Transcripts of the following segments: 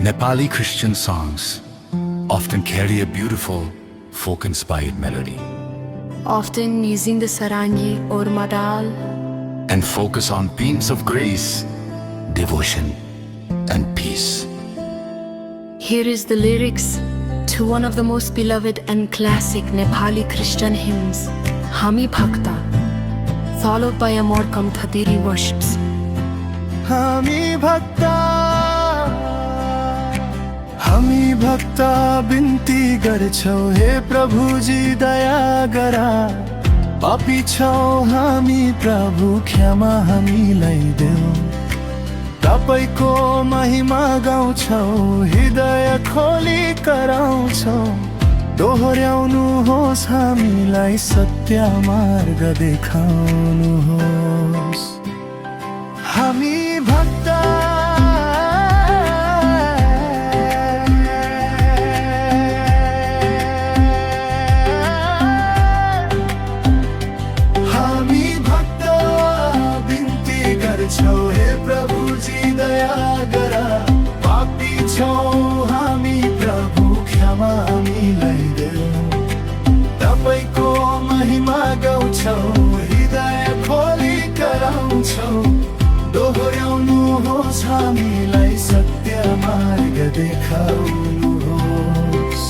Nepali Christian songs often carry a beautiful, folk-inspired melody often using the sarangi or madal and focus on themes of grace, devotion, and peace. Here is the lyrics to one of the most beloved and classic Nepali Christian hymns, Hami Bhakta, followed by a more Kamthadiri worships. हामी भक्ता बिन्ती गर्छौ हे प्रभुजी दया गरा पापी छौ हामी प्रभु क्षमा हामीलाई देऊ तपाईको महिमा गाउँछौ हृदय खोली कराउँछौ दोहोर्याउनु होस् हामीलाई सत्य मार्ग देखाउनु होस् हामी भक्ता हे प्रभुजी दया गरा पापी छौ हामी प्रभु क्षमा हामीलाई देऊ तपाईको महिमा गाउँछौ हृदय खोली कराउँछौ दोहोर्याउनु होस् हामीलाई सत्य मार्ग देखाउनु होस्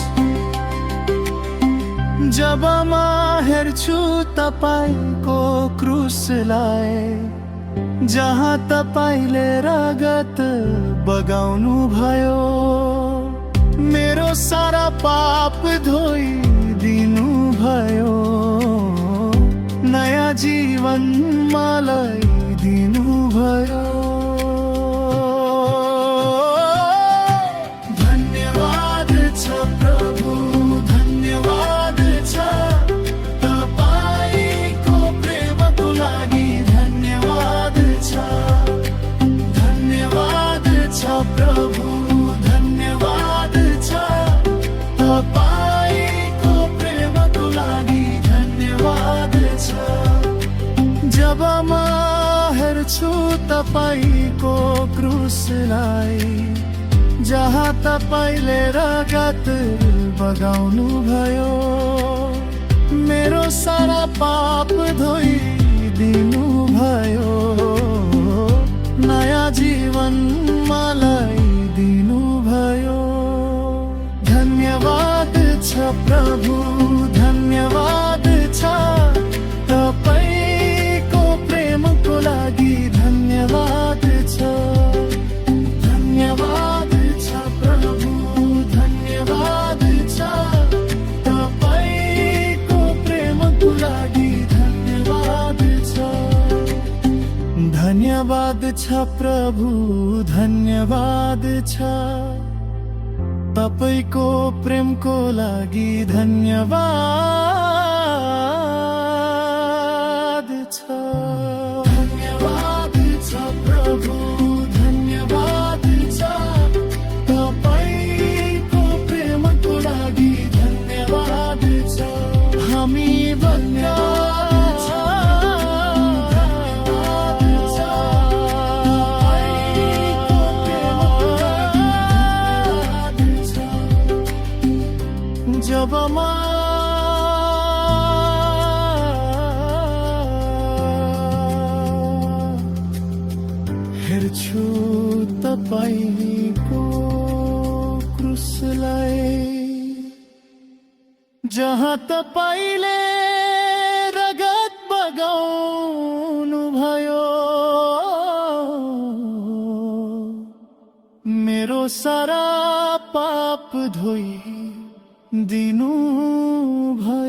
जब म हेर्छु तपाईको क्रुसलाई जहाँ तपाईले रगत बगाउनु भयो मेरो सारा पाप धोइदिनु भयो नयाँ जीवन मलाई दिनु भयो धन्यवाद छ प्रभु धन्यवाद छ तपाईको प्रेमको लागि धन्यवाद छ प्रभु धन्यवाद छ तपाईको प्रेमको लागि धन्यवाद छ जब म हेर्छु तपाईको क्रुसलाई जहाँ तपाईले रगत बगाउनु भयो मेरो सारा पाप धोइदिनु भयो नयाँ जीवन मलाई दिनु भयो धन्यवाद छ प्रभु धन्यवाद छ तपाईको प्रेमको लागि धन्यवाद छ धन्यवाद छ प्रभु धन्यवाद छ तपाईको प्रेमको लागि धन्यवाद छ धन्यवाद छ प्रभु धन्यवाद छ तपाईको प्रेमको लागि धन्यवाद छ धन्यवाद छ प्रभु धन्यवाद छ तपाईको प्रेमको लागि धन्यवाद छ हामी जब म हेर्छु तपाईको क्रुसलाई जहाँ तपाईले रगत बगाउनु भयो मेरो सारा पाप धोई दिनु भयो